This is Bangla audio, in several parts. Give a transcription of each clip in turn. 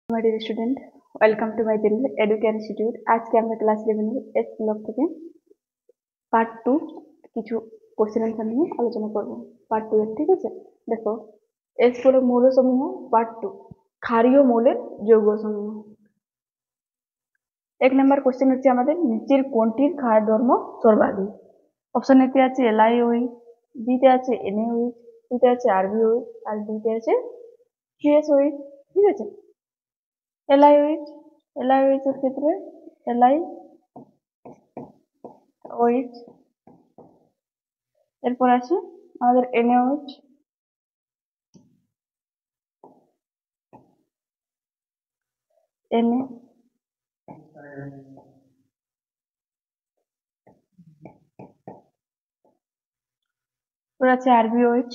My dear student, welcome to my channel Educare Institute. আজকে আমরা ক্লাস 11 এর এস ব্লক থেকে পার্ট 2 কিছু কোশ্চেন আনসার নিয়ে আলোচনা করব। পার্ট 2 এর, ঠিক আছে? দেখো, এস হলো মৌলসমূহ, পার্ট 2 ক্ষারীয় মৌলের যৌগসমূহ। এক নম্বর কোশ্চেন হচ্ছে আমাদের নিচের কোনটির ক্ষার ধর্ম সর্বাধিক? অপশন এতে আছে LiOH, বিতে আছে NaOH, সিতে আছে RbOH আর ডিতে আছে CSOH, ঠিক আছে? LiOH এর ক্ষেত্রে LiOH, এরপর আছে আমাদের NaOH, Na, এরপর আছে RbOH,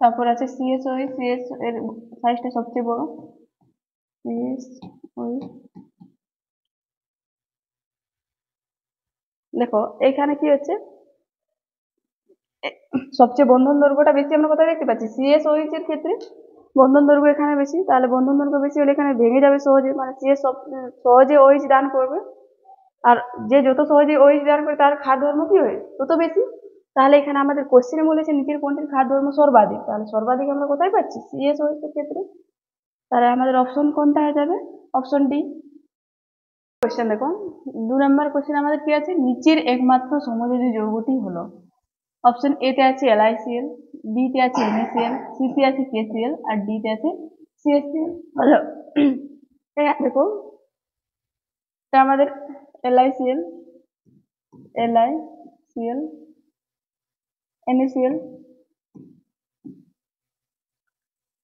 তারপর আছে CSOH, CS এর সাইজটা সবচেয়ে বড়, CSOH। দেখো এখানে কি হচ্ছে, সবচেয়ে বন্ধন দৈর্ঘ্যটা বেশি আমরা কোথায় দেখতে পাচ্ছি? CSOH এর ক্ষেত্রে বন্ধন দৈর্ঘ্য এখানে বেশি, তাহলে বন্ধন দৈর্ঘ্য বেশি হলে এখানে ভেঙে যাবে সহজে, মানে CS সহজে OH দান করবে, আর যে যত সহজে OH দান করে তার ক্ষার ধর্ম কি হয় তত বেশি। তাহলে এখানে আমাদের কোশ্চেনে বলেছে নিচের কোনটির ক্ষার ধর্ম সর্বাধিক, তাহলে সর্বাধিক আমরা কোথায় পাচ্ছি? CSOH এর ক্ষেত্রে। তাহলে আমাদের অপশন কোনটা হয়ে যাবে? Option D. কোশ্চেন দেখো, 2 নম্বর কোশ্চেন আমাদের কি আছে? নিচের একমাত্র সমযোজী যৌগটি হলো। অপশন এ তে আছে LiCl, বি তে আছে NaCl, সি তে আছে KCl আর ডি তে আছে CHCl। ভালো, দেখো এটা আমাদের LiCl, NaCl,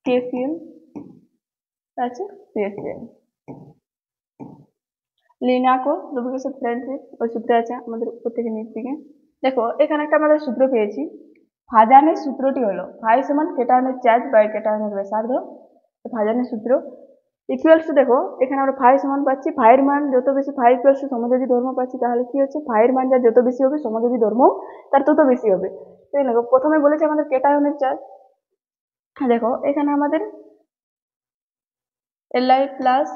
KCl আছে CHCl। লিনাকো ডুপ্লিকেশন ফ্রেন্ডশিপ ওই সূত্রে আছে আমাদের উপর থেকে নিচ থেকে। দেখো এখানে একটা আমাদের সূত্র পেয়েছি, ভাজানের সূত্রটি হলো ফাই সমান কেটায়নের চার্জ বাই কেটায়নের ব্যাসার্ধ। ভাজানের সূত্র ইকুয়ালস, দেখো এখানে আমরা ফাই সমান পাচ্ছি, ফাইয়ের মান যত বেশি, ফাই ইকুয়ালস সমযোজী ধর্ম পাচ্ছি, তাহলে কি হচ্ছে ফাইয়ের মান যা যত বেশি হবে সমযোজী ধর্ম তার তত বেশি হবে। দেখো প্রথমে বলেছে আমাদের কেটায়নের চার্জ, দেখো এখানে আমাদের Li plus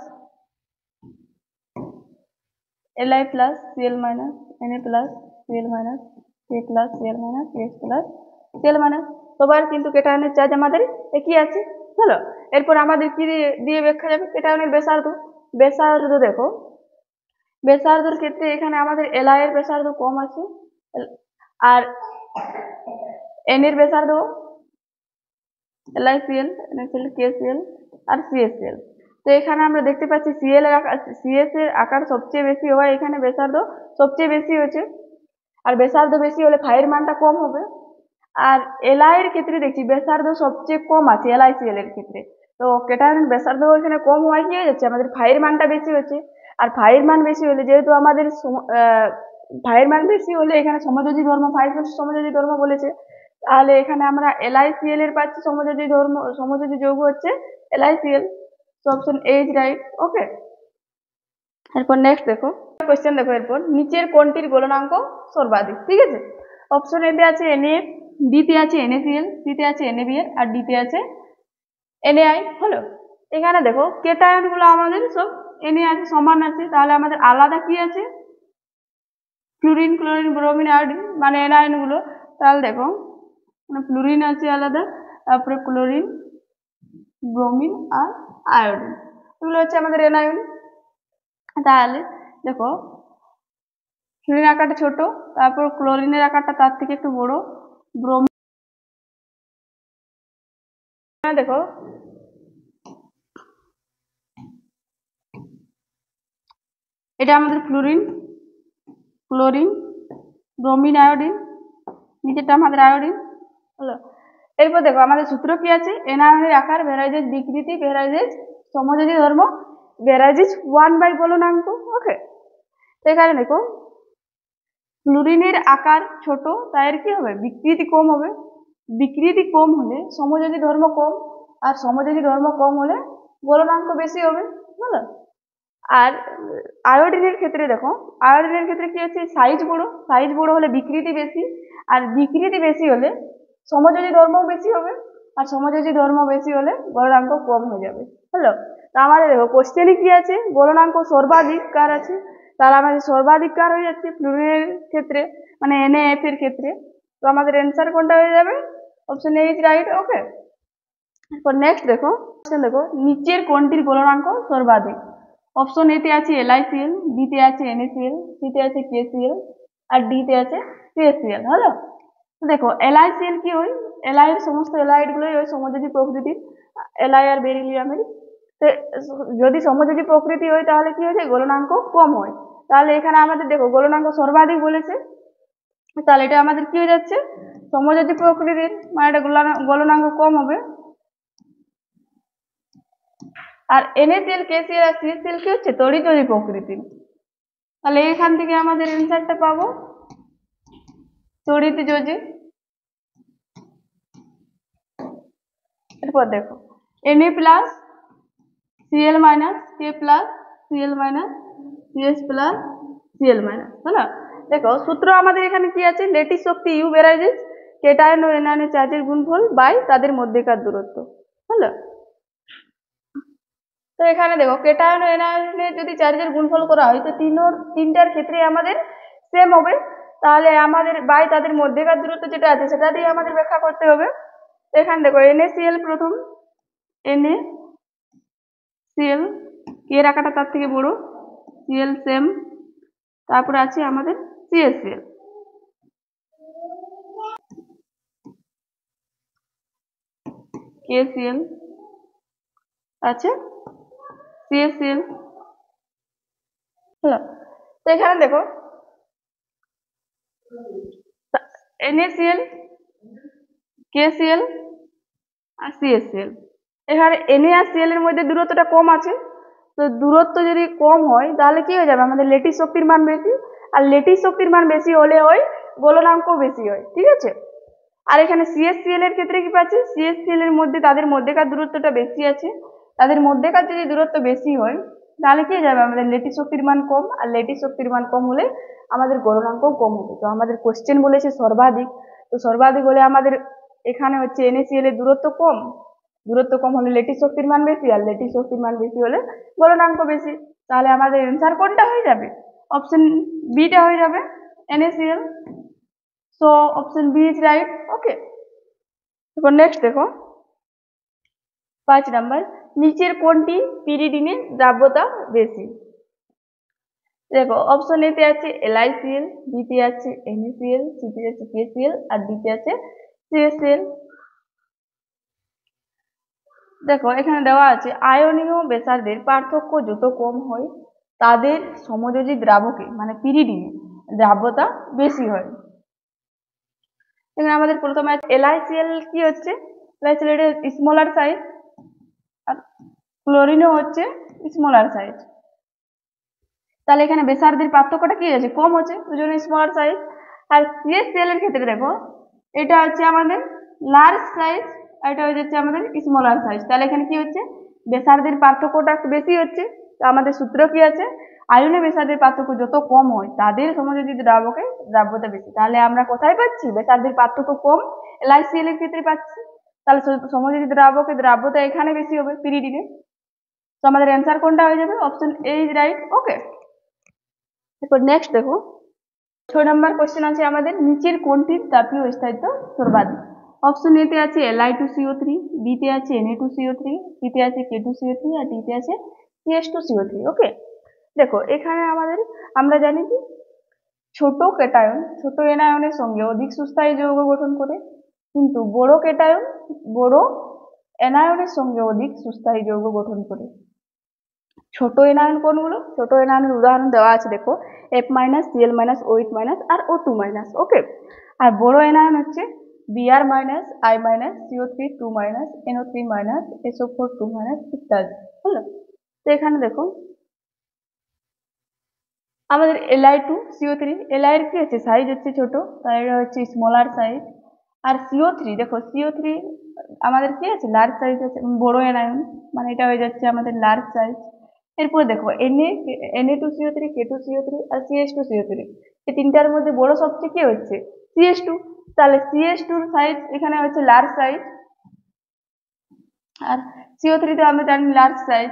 Cl minus Na plus Cl minus K plus Cl minus H plus Cl minus, সবার কিন্তু কেটায়নের চার্জ আমাদের একই আছে। চলো এরপর আমাদের কি দিয়ে ব্যাখ্যা যাবে? কেটায়নের ব্যাসার্ধ দেখো, ব্যাসার্ধের ক্ষেত্রে এখানে আমাদের Li এর ব্যাসার্ধ কম আছে আর N এর ব্যাসার্ধ LiCl, NaCl, KCl আর CHCl। তো এখানে আমরা দেখতে পাচ্ছি CS এর আকার সবচেয়ে বেশি হয়, এখানে ব্যাসার্ধ সবচেয়ে বেশি হয়েছে, আর ব্যাসার্ধ বেশি হলে ফাইয়ের মানটা কম হবে। আর Li এর ক্ষেত্রে দেখছি ব্যাসার্ধ সবচেয়ে কম আছে LiCl এর ক্ষেত্রে, তো কেটায়নের ব্যাসার্ধ এখানে কম হওয়ায় কি হয়ে যাচ্ছে, আমাদের ফাইয়ের মানটা বেশি হচ্ছে। আর ফাইয়ের মান বেশি হলে, যেহেতু আমাদের ফাইয়ের মান বেশি হলে এখানে সমযোজী ধর্ম, ফাই সমযোজী ধর্ম বলেছে, তাহলে এখানে আমরা LiCl এর পাচ্ছি সমযোজী যৌগ হচ্ছে LiCl। তো option A is right. Okay, এরপর নেক্সট দেখো কোশ্চেন, দেখো এরপর নিচের কোনটির গলনাঙ্ক সর্বাধিক, ঠিক আছে? অপশন এ তে আছে Na, বি তে আছে NaCl, সি তে আছে NaBr আর ডি তে আছে NaI। হলো, এখানে দেখো কেটায়ন গুলো আমাদের সব Na আছে, সমান আছে, তাহলে আমাদের আলাদা কি আছে? ফ্লুরিন, ক্লোরিন, ব্রোমিন, আয়োডিন, মানে এনায়ন গুলো। তাহলে দেখো ফ্লুরিন আছে আলাদা, তারপরে ক্লোরিন, ব্রোমিন আর আয়োডিন, এগুলো হচ্ছে আমাদের এনায়ন। তাহলে দেখো ফ্লুরিন আকারটা ছোট, তারপর ক্লোরিনের আকারটা তার থেকে একটু বড়, ব্রোমিন দেখো এটা আমাদের ফ্লুরিন, ক্লোরিন, ব্রোমিন, আয়োডিন, নিচেরটা আমাদের আয়োডিন। হলো, এরপর দেখো আমাদের সূত্র কি আছে? এনায়নের আকার ভ্যারাইজেস বিকৃতি ভ্যারাইজেস সমযোজী ধর্ম ভ্যারাইজেস 1 গলনাঙ্ক। ওকে, এখানে দেখো ফ্লুরিনের আকার ছোট, তাই এর কি হবে? বিকৃতি কম হবে, বিকৃতি কম হলে সমযোজী ধর্ম কম, আর সমযোজী ধর্ম কম হলে গলনাঙ্ক বেশি হবে। বুঝলো, আর আয়োডিনের ক্ষেত্রে দেখো, আয়োডিনের ক্ষেত্রে কি হচ্ছে, সাইজ বড় হলে বিকৃতি বেশি, আর বিকৃতি বেশি হলে সমযোজী ধর্মও বেশি হবে, আর সমযোজী ধর্ম বেশি হলে গলনাঙ্ক কম হয়ে যাবে। হলো, তো আমাদের দেখো কোশ্চেনে কি আছে, গলনাঙ্ক সর্বাধিক কার আছে, তাহলে আমাদের সর্বাধিক কার হয়ে যাচ্ছে ফ্লুরিনের ক্ষেত্রে, মানে NaF এর ক্ষেত্রে। তো আমাদের অ্যান্সার কোনটা হয়ে যাবে, option A is right. Okay, এরপর নেক্সট দেখো, নিচের কোনটির গলনাঙ্ক সর্বাধিক। অপশন এ তে আছে LiCl, বি তে আছে NaCl, সি তে আছে KCl, আর ডি তে আছে CaCl। হলো, দেখো LiCl কি হয়, এর সমস্ত এলাইড গুলোই ওই সমযোজী প্রকৃতির, Li আর বেরিলিয়ামের। যদি সমযোজী প্রকৃতি হয় তাহলে কি হয়েছে, গলনাঙ্ক কম হয়। তাহলে এখানে আমাদের দেখো গলনাঙ্ক সর্বাধিক বলেছে, তাহলে এটা আমাদের কি হয়ে যাচ্ছে, সমযোজী প্রকৃতির, মানে এটা গলনাঙ্ক কম হবে। আর NaCl, KCl আর CaCl কি হচ্ছে, তড়িৎযোজী প্রকৃতির। তাহলে এখান থেকে আমাদের অ্যান্সারটা পাবো তড়িৎযোজী। এরপর দেখো Na plus Cl minus, K plus Cl minus, CS plus Cl minus. হলো, দেখো সূত্র আমাদের এখানে কি আছে, লেটিস শক্তি U বেরাইজেস কেটায়ন ও এনায়নের চার্জের গুণফল বাই তাদের মধ্যেকার দূরত্ব। হলো, তো এখানে দেখো কেটায়ন ও এনায়নের যদি চার্জের গুণফল করা হয় তো তিনটার ক্ষেত্রে আমাদের সেম হবে, তাহলে আমাদের বাই তাদের মধ্যেকার দূরত্ব যেটা আছে সেটা দিয়ে আমাদের ব্যাখ্যা করতে হবে। এখানে দেখো NaCl প্রথম, NaCl, এর আকারটা তার থেকে বড়, Cl সেম, তারপরে আছে আমাদের CaCl। KCl আছে, CaCl। হলো, তো এখানে দেখো NaCl, KCl আর CaCl, এখানে Na আর Cl এর মধ্যে দূরত্বটা কম আছে, তো দূরত্ব যদি কম হয় তাহলে কি হয়ে যাবে, আমাদের লেটিস শক্তির মান বেশি, আর লেটিস শক্তির মান বেশি হলে হয় গলনাঙ্ক বেশি হয়। ঠিক আছে, আর এখানে CaCl এর ক্ষেত্রে কি পাচ্ছি, CaCl এর মধ্যে তাদের মধ্যেকার দূরত্বটা বেশি আছে, তাদের মধ্যেকার যদি দূরত্ব বেশি হয় তাহলে কি হয়ে যাবে, আমাদের লেটিস শক্তির মান কম, আর লেটিস শক্তির মান কম হলে আমাদের গলনাঙ্ক কম হবে। তো আমাদের কোশ্চেন বলেছে সর্বাধিক, তো সর্বাধিক হলে আমাদের এখানে হচ্ছে NaCl এর দূরত্ব কম হলে লেটিস শক্তির মান বেশি, আর লেটিস শক্তির মান বেশি হলে গলনাঙ্ক বেশি। তাহলে আমাদের অ্যান্সার কোনটা হয়ে যাবে, অপশন বিটা হয়ে যাবে, NaCl। So option B is right. Okay, এরপর নেক্সট দেখো 5 নাম্বার, নিচের কোনটি পিরিডিনের দ্রাব্যতা বেশি। দেখো অপশন এ তে আছে LiCl, বি তে আছে NaCl, সি তে আছে KCl, আর ডি তে আছে CaCl। দেখো এখানে দেওয়া আছে আয়নীয় বেসার্ধের পার্থক্য যত কম হয় তাদের সমযোজী দ্রাবকে মানে পিরিডিনে দ্রাব্যতা বেশি হয়। এখানে আমাদের প্রথমে LiCl কি হচ্ছে, LiCl এর স্মলার সাইজ, আর ক্লোরিনও হচ্ছে স্মলার সাইজ। তাহলে এখানে বেসার্ধের পার্থক্যটা কি আছে, কম হচ্ছে, ওই জন্য স্মলার সাইজ। আর CaCl এর ক্ষেত্রে দেখো এটা হচ্ছে আমাদের লার্জ সাইজ, আর এটা হয়ে যাচ্ছে আমাদের স্মলার সাইজ। তাহলে এখানে কি হচ্ছে, বেসার্ধের পার্থক্যটা একটু বেশি হচ্ছে। তো আমাদের সূত্র কি আছে, আয়নীয় বেসার্ধের পার্থক্য যত কম হয় তাদের সমযোজী দ্রাবকে দ্রাব্যতা বেশি। তাহলে আমরা কোথায় পাচ্ছি, বেসার্ধের পার্থক্য কম LiCl এর ক্ষেত্রে পাচ্ছি, তাহলে সমযোজী দ্রাবকে দ্রাব্যতা এখানে বেশি হবে পিরিডিনে। তো আমাদের অ্যান্সার কোনটা হয়ে যাবে, option A is right. Okay, এরপর নেক্সট দেখো 6 নম্বর কোশ্চেন আছে আমাদের, নিচের কোনটির তাপীয় স্থায়িত্ব সর্বাধিক। অপশন এ তে আছে Li2CO3, বি তে আছে Na2CO3, সি তে আছে K2CO3, আর ডি তে আছে CS2CO3। ওকে, দেখো এখানে আমরা জানি কি ছোট কেটায়ন ছোট এনায়নের সঙ্গে অধিক সুস্থায়ী যৌগ গঠন করে, কিন্তু বড় এনায়নের সঙ্গে অধিক সুস্থায়ী যৌগ গঠন করে। ছোট এনায়ন কোনগুলো, ছোট এনায়নের উদাহরণ দেওয়া আছে দেখো, F minus, Cl minus, OH minus, আর O2 মাইনাস। ওকে, আর বড় এনায়ন হচ্ছে Br minus, I minus, CO3 2 minus, NO3 minus, SO4 2 minus ইত্যাদি। হলো, তো এখানে দেখো আমাদের Li2CO3, Li এর কি হচ্ছে, সাইজ হচ্ছে ছোট, তাই এটা হচ্ছে স্মলার সাইজ। আর CO3 দেখো, CO3 আমাদের কি আছে, লার্জ সাইজ আছে, বড় এনায়ন, মানে এটা হয়ে যাচ্ছে আমাদের লার্জ সাইজ। এরপর দেখো Na2CO3, K2CO3 আর CH2CO3, এই তিনটার মধ্যে বড় সবচেয়ে কি হচ্ছে CH2। তাহলে CH2 এর সাইজ এখানে হচ্ছে লার্জ সাইজ, আর CO3 তে আমরা জানি লার্জ সাইজ।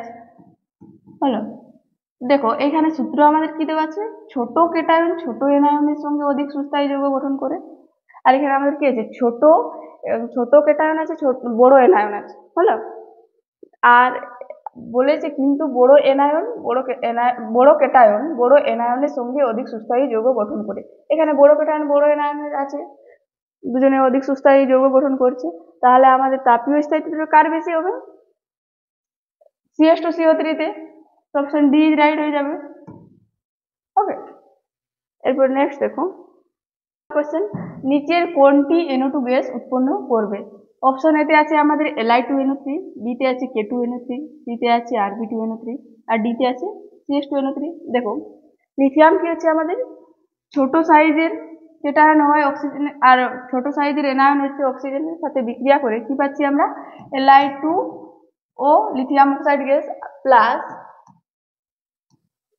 হলো, দেখো এখানে সূত্র আমাদের কি দেওয়া আছে, ছোট কেটায়ন ছোট এনায়নের সঙ্গে অধিক সুস্থায়ী যৌগ গঠন করে। আর এখানে আমাদের কি আছে, ছোট কেটায়ন আছে, বড় এনায়ন আছে। হলো, আর বলেছে কিন্তু বড় কেটায়ন বড় এনায়নের সঙ্গে অধিক সুস্থায়ী যৌগ গঠন করে। এখানে বড় কেটায়ন বড় এনায়নের আছে, দুজনে অধিক সুস্থায়ী যৌগ গঠন করছে। তাহলে আমাদের তাপীয় স্থায়িত্ব কার বেশি হবে, CH2CO3 তে। অপশন ডি ইজ রাইট হয়ে যাবে। ওকে, এরপর নেক্সট দেখো কোশ্চেন, নিচের কোনটি NO2 গ্যাস উৎপন্ন করবে। অপশন এতে আছে আমাদের Li2NO3, বি তে আছে K2NO3, সি তে আছে Rb2NO3 আর ডি তে আছে CH2NO3। দেখো লিথিয়াম কি হচ্ছে আমাদের ছোট সাইজের কেটায়ন হয় অক্সিজেন, আর ছোট সাইজের এনায়ন হচ্ছে অক্সিজেনের সাথে বিক্রিয়া করে কি পাচ্ছি আমরা, Li2O lithium oxide gas plus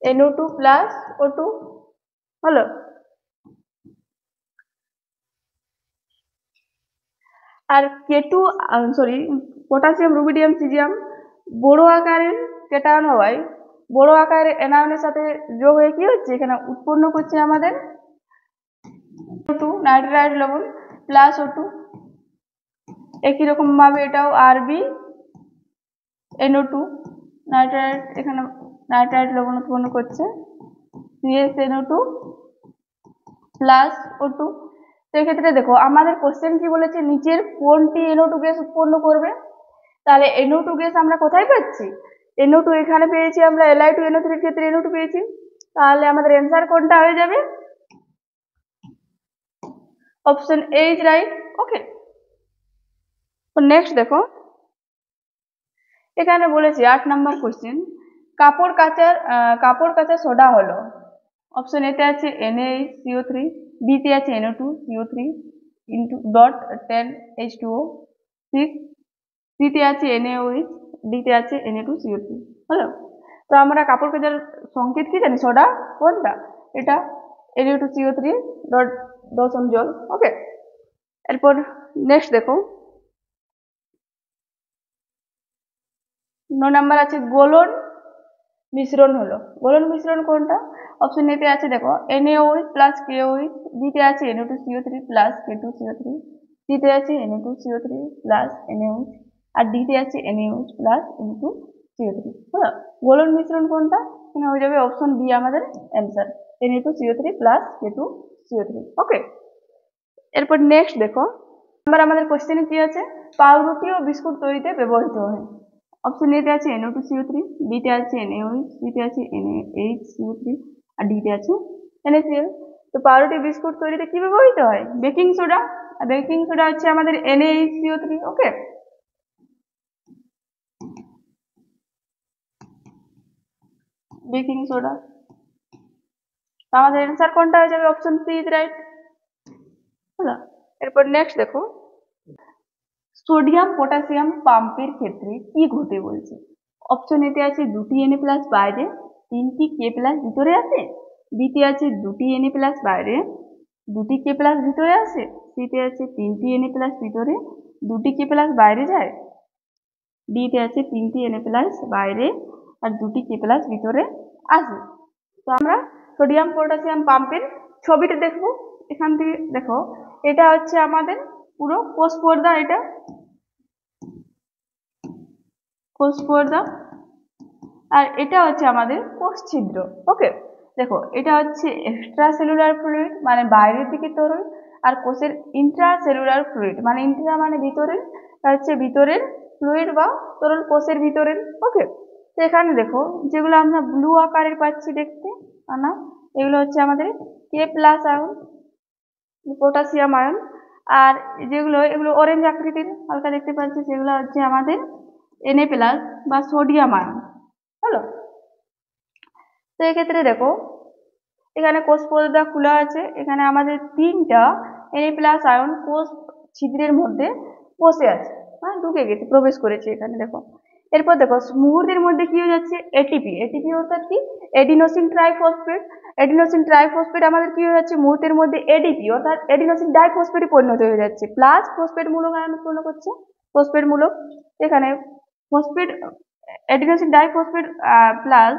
NO2 plus O2। হলো, আর পটাশিয়াম রুবিডিয়াম সিজিয়াম বড় আকারের কেটায়ন হওয়ায় বড় আকারের এনায়নের সাথে যোগ হয়ে কি হচ্ছে, এখানে উৎপন্ন করছে আমাদের O2 নাইট্রাইট লবণ প্লাস O2। একই রকম ভাবে এটাও RbNO2 নাইট্রাইট, এখানে নাইট্রাইট লবণ উৎপন্ন করছে CsNO2 প্লাস O2। তো এক্ষেত্রে দেখো আমাদের কোশ্চেন কি বলেছে, নিচের কোনটি NO2 গ্যাস উৎপন্ন করবে। তাহলে NO2 গ্যাস আমরা কোথায় পাচ্ছি, NO2 এখানে পেয়েছি আমরা, Li2NO3 এর ক্ষেত্রে NO2 পেয়েছি। তাহলে আমাদের অ্যান্সার কোনটা হয়ে যাবে, option A is right. Okay, next দেখো এখানে বলেছি 8 নম্বর কোশ্চেন, কাপড় কাচার সোডা হলো। অপশন এতে আছে NaCO3, বি তে আছে NO2CO3 ডট 10H2O, সি তে আছে NaOH, ডি তে আছে Na2CO3। হলো, তো আমরা কাপড় কাচার সংকেত কি জানি, সোডা কোনটা, এটা Na2CO3 ডট 10 জল। ওকে, এরপর নেক্সট দেখো 9 নাম্বার আছে গোলন মিশ্রণ হলো। গোলন মিশ্রণ কোনটা, অপশন এতে আছে দেখো NaOH প্লাস KOH, বি তে আছে Na2CO3 প্লাস K2CO3, সি তে আছে Na2CO3 প্লাস NaOH আর ডি তে আছে NaOH প্লাস Na2CO3। হলো, গোলন মিশ্রণ কোনটা, এখানে হয়ে যাবে অপশন বি আমাদের অ্যান্সার, Na2CO3 প্লাস K2CO3। ওকে, এরপর নেক্সট দেখো আমাদের কোশ্চেনে কি আছে, পাউরুটি ও বিস্কুট তৈরিতে ব্যবহৃত হয়। অপশন এতে আছে NO2CO3, বি তে আছে NaOH, সি তে আছে NaHCO3 আর ডি তে আছে NaCl। তো পাউরুটি বিস্কুট তৈরিতে কি ব্যবহৃত হয়, বেকিং সোডা, আর বেকিং সোডা হচ্ছে আমাদের NaHCO3। ওকে, বেকিং সোডা, আমাদের অ্যান্সার কোনটা হয়ে যাবে, অপশন সি ইজ রাইট। হলো, এরপর নেক্সট দেখো সোডিয়াম পটাশিয়াম পাম্পের ক্ষেত্রে কি ঘটে বলছে। অপশন এতে আছে দুটি Na+ বাইরে, 3টি K+ ভিতরে আছে, বি তে আছে দুটি Na+ বাইরে, 2টি K+ ভিতরে আছে, সি তে আছে 3টি Na+ ভিতরে, 2টি K+ বাইরে যায়, ডি তে আছে 3টি Na+ বাইরে আর 2টি K+ ভিতরে আসে। তো আমরা সোডিয়াম পটাশিয়াম পাম্পের ছবিটা দেখবো। এখান থেকে দেখো এটা হচ্ছে আমাদের পুরো কোষ পর্দা, এটা কোষ পর্দা আর এটা হচ্ছে আমাদের কোষ ছিদ্র। ওকে, দেখো এটা হচ্ছে এক্সট্রা সেলুলার ফ্লুইড মানে বাইরের দিকে তরল, আর কোষের ইন্ট্রা সেলুলার ফ্লুইড মানে ইন্ট্রা মানে ভিতরের, আর হচ্ছে ভিতরের ফ্লুইড বা তরল কোষের ভিতরের। ওকে, তো এখানে দেখো যেগুলো আমরা ব্লু আকারের পাচ্ছি দেখতে না, এগুলো হচ্ছে আমাদের K+ আয়ন পটাশিয়াম আয়ন, আর এগুলো অরেঞ্জ আকৃতির হালকা দেখতে পাচ্ছি সেগুলো হচ্ছে আমাদের Na+ বা সোডিয়াম আয়ন। হলো, তো এক্ষেত্রে দেখো এখানে কোষ পর্দা খোলা আছে, এখানে আমাদের 3টা Na+ আয়ন কোষ ছিদ্রের মধ্যে বসে আছে, ঢুকে গেছে, প্রবেশ করেছে। এখানে দেখো এরপর দেখো মুহূর্তের মধ্যে কি হয়ে যাচ্ছে, এটিপি। এটিপি অর্থাৎ কি, এডিনোসিন ট্রাইফসফেট। এডিনোসিন ট্রাইফসফেট আমাদের কি হয়ে যাচ্ছে মুহূর্তের মধ্যে এডিপি অর্থাৎ এডিনোসিন ডাইফসফেটে পরিণত হয়ে যাচ্ছে, প্লাস ফসফেট মূলক আয়ন উৎপন্ন করছে, ফসফেট মূলক। এখানে phosphate adenosine diphosphate plus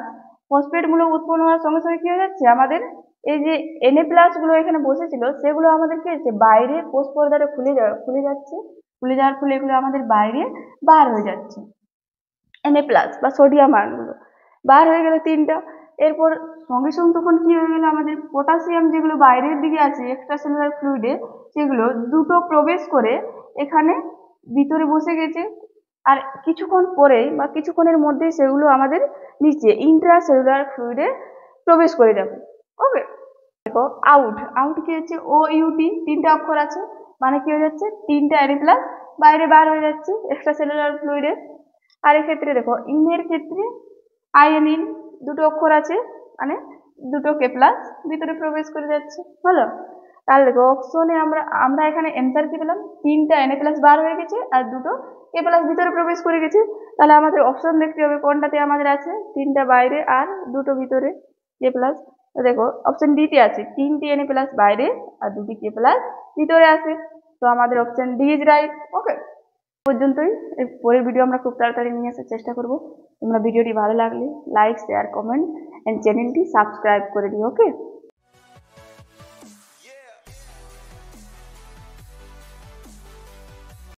phosphate মূলক উৎপন্ন হওয়ার সঙ্গে সঙ্গে কি হয়ে যাচ্ছে আমাদের এই যে Na+ গুলো এখানে বসেছিল সেগুলো আমাদের কি হচ্ছে বাইরে কোষ পর্দাটা খুলে যাচ্ছে, খুলে যাওয়ার ফলে এগুলো আমাদের বাইরে বার হয়ে যাচ্ছে। Na+ বা সোডিয়াম আয়নগুলো বার হয়ে গেল তিনটা। এরপর সঙ্গে সঙ্গে তখন কি হয়ে গেল আমাদের পটাশিয়াম যেগুলো বাইরের দিকে আছে এক্সট্রা সেলুলার ফ্লুইডে, সেগুলো দুটো প্রবেশ করে এখানে ভিতরে বসে গেছে। আর কিছুক্ষণ পরেই বা কিছুক্ষণের মধ্যেই সেগুলো আমাদের নিচে ইন্ট্রা সেলুলার ফ্লুইডে প্রবেশ করে যাবে। ওকে, দেখো আউট কি হচ্ছে OUT, তিনটা অক্ষর আছে, মানে কি হয়ে যাচ্ছে তিনটা Na+ বাইরে বার হয়ে যাচ্ছে এক্সট্রা সেলুলার ফ্লুইডে। আর এক্ষেত্রে দেখো ইনের ক্ষেত্রে আয়নিন, দুটো অক্ষর আছে, মানে দুটো K+ ভিতরে প্রবেশ করে যাচ্ছে। হলো, তাহলে দেখো অপশনে আমরা এখানে অ্যান্সার কি পেলাম, তিনটা Na+ বার হয়ে গেছে আর দুটো K+ ভিতরে প্রবেশ করে গেছে। তাহলে আমাদের অপশন দেখতে হবে কোনটাতে আমাদের আছে তিনটা বাইরে আর দুটো ভিতরে K+। দেখো অপশন ডি তে আছে তিনটি Na+ বাইরে আর দুটি K+ ভিতরে আছে, তো আমাদের অপশন ডি ইজ রাইট। ওকে, পর্যন্তই। এর পরের ভিডিও আমরা খুব তাড়াতাড়ি নিয়ে আসার চেষ্টা করব। তোমরা ভিডিওটি ভালো লাগলে লাইক, শেয়ার, কমেন্ট এন্ড চ্যানেলটি সাবস্ক্রাইব করে দিও। ওকে।